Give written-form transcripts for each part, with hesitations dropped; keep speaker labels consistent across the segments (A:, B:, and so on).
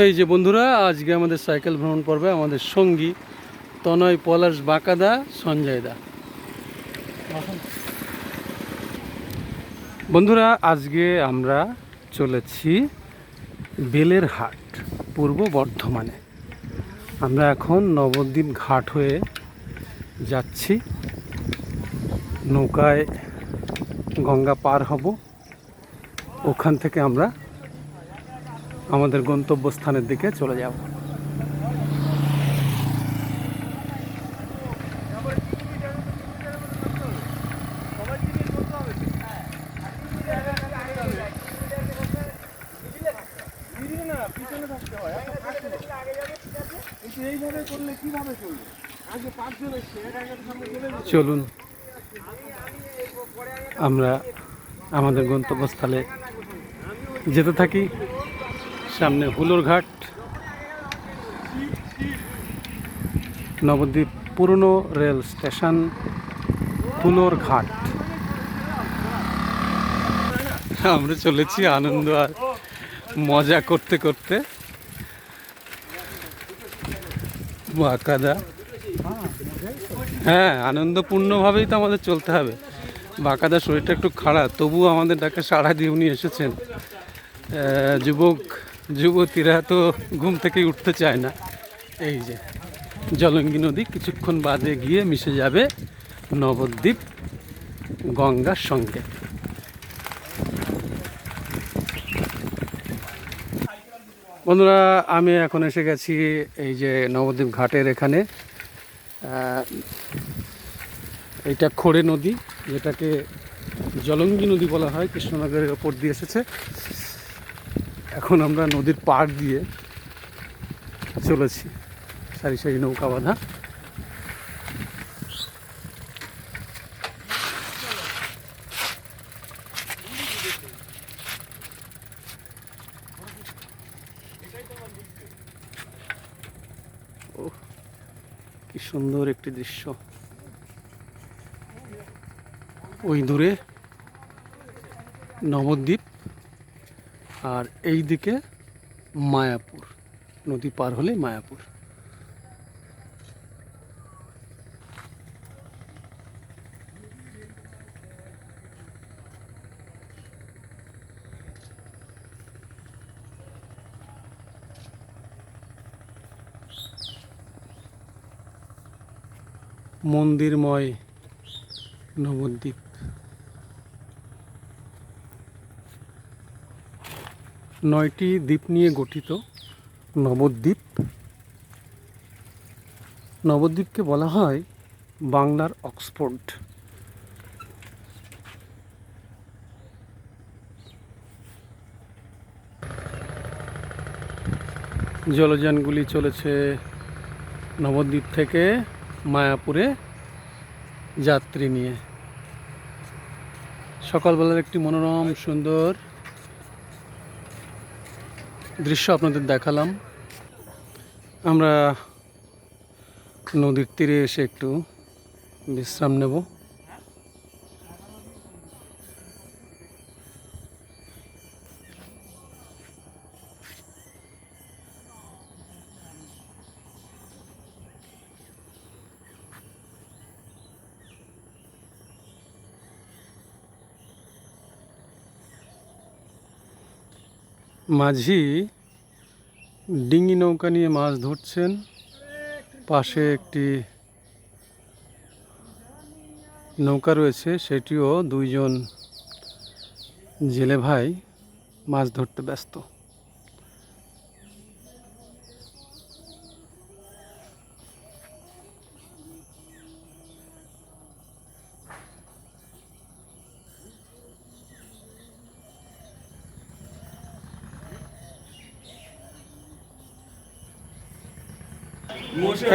A: এই যে বন্ধুরা, আজকে আমাদের সাইকেল ভ্রমণ পর্বে আমাদের সঙ্গী তনয়, পলাশ, বাঁকাদা, সঞ্জয় দা। বন্ধুরা, আজকে আমরা চলেছি বেলের হাট, পূর্ব বর্ধমানে। আমরা এখন নবদ্বীপ ঘাট হয়ে যাচ্ছি। নৌকায় গঙ্গা পার হব। ওখান থেকে আমরা আমাদের গন্তব্যস্থানের দিকে চলে যাব। চলুন আমরা আমাদের গন্তব্যস্থলে যেতে থাকি। সামনে হুলোর ঘাট, নবদ্বীপ পুরনো রেল স্টেশন, হুলোর ঘাট। আমরা চলেছি আনন্দ আর মজা করতে করতে। বাঁকাদা, হ্যাঁ, আনন্দপূর্ণভাবেই তো আমাদের চলতে হবে। বাঁকাদার শরীরটা একটু খারাপ, তবুও আমাদের ডাকে সাড়া দিয়ে উনি এসেছেন। যুবক যুবতীরা তো ঘুম থেকেই উঠতে চায় না। এই যে জলঙ্গি নদী কিছুক্ষণ বাদে গিয়ে মিশে যাবে নবদ্বীপ গঙ্গার সঙ্গে। বন্ধুরা, আমি এখন এসে গেছি এই যে নবদ্বীপ ঘাটের এখানে। এইটা খোড়ে নদী, যেটাকে জলঙ্গি নদী বলা হয়, কৃষ্ণনগরের ওপর দিয়ে এসেছে। এখন আমরা নদীর পাড় দিয়ে চলেছি, সারি সারি নৌকা বাঁধা। ও, কি সুন্দর একটি দৃশ্য। ওই দূরে নবদ্বীপ, আর এই দিকে মায়াপুর। নদী পার হলে মায়াপুর। মন্দিরময় নবদ্বীপ। 9টি দ্বীপ নিয়ে গঠিত নবদ্বীপ। নবদ্বীপকে বলা হয় বাংলার অক্সফোর্ড। জলযানগুলি চলেছে নবদ্বীপ থেকে মায়াপুরে যাত্রী নিয়ে। সকালবেলার একটি মনোরম সুন্দর দৃশ্য আপনাদের দেখালাম। আমরা নদীর তীরে এসে একটু বিশ্রাম নেব। মাঝি ডিঙি নৌকা নিয়ে মাছ ধরছেন। পাশে একটি নৌকা রয়েছে, সেটিও দুইজন জেলে ভাই মাছ ধরতে ব্যস্ত।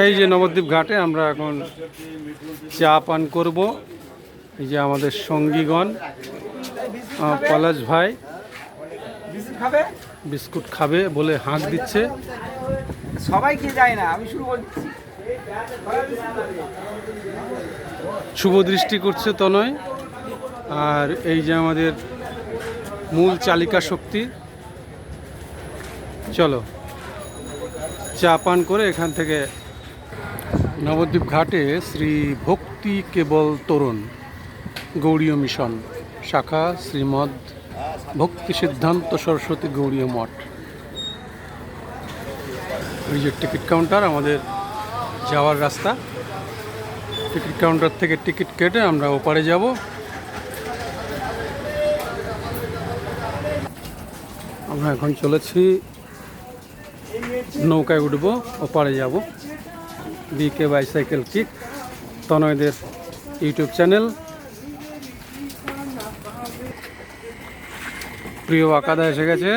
A: এই যে নবদ্বীপ ঘাটে আমরা এখন চা পান করব। এই যে আমাদের সঙ্গীগণ, পলাশ ভাই বিস্কুট খাবে বলে হাঁক দিচ্ছে।
B: সবাই খেয়ে যায় না, আমি শুরু করছি।
A: শুভ দৃষ্টি করছে তনয়। আর এই যে আমাদের মূল চালিকা শক্তি চলো চা পান করে এখান থেকে নবদ্বীপ ঘাটে শ্রী ভক্তি কেবল তরুণ গৌড়ীয় মিশন শাখা শ্রীমদ ভক্তি সিদ্ধান্ত সরস্বতী গৌড়ীয় মঠ, ওই যে টিকিট কাউন্টার আমাদের যাওয়ার রাস্তা। টিকিট কাউন্টার থেকে টিকিট কেটে আমরা ওপারে যাব। আমরা এখন চলেছি, নৌকায় উঠবো, ওপারে যাব। বিকে বাইসাইকেল কিক তনয়দের ইউটিউব চ্যানেল। প্রিয় বাকাদা এসে গেছে।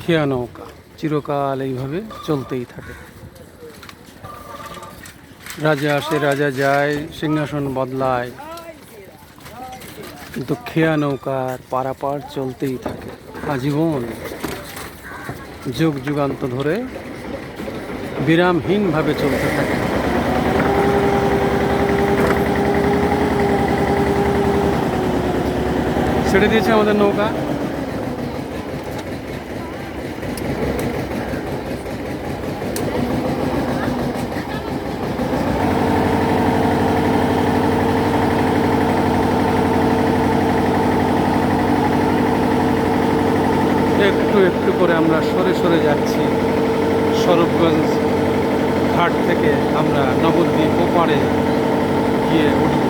A: খেয়া নৌকা চিরকাল এইভাবে চলতেই থাকে। রাজা আসে, রাজা যায়, সিংহাসন বদলায়, কিন্তু খেয়া নৌকার পারাপার চলতেই থাকে আজীবন, যুগ যুগান্ত ধরে বিরামহীনভাবে চলতে থাকে। ছেড়ে দিয়েছে আমাদের নৌকা। একটু একটু করে আমরা সরে সরে যাচ্ছি। স্বরূপগঞ্জ ঘাট থেকে আমরা নবদ্বীপ ওপারে গিয়ে উঠব।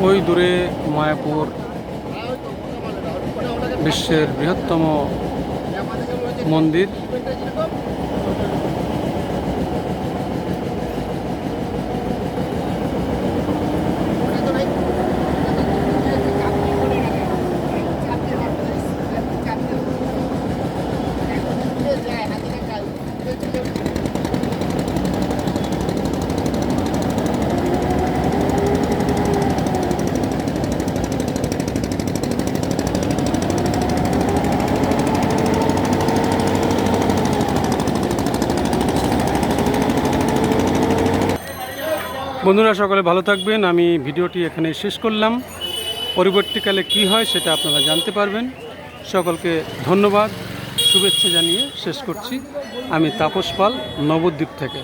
A: ওই দূরে মায়াপুর, বিশ্বের বৃহত্তম মন্দির। বন্ধুরা সকলে ভালো থাকবেন। আমি ভিডিওটি এখানে শেষ করলাম। পরবর্তীকালে কি হয় সেটা আপনারা জানতে পারবেন। সকলকে ধন্যবাদ, শুভেচ্ছা জানিয়ে শেষ করছি। আমি তাপস পাল, নবদ্বীপ থেকে।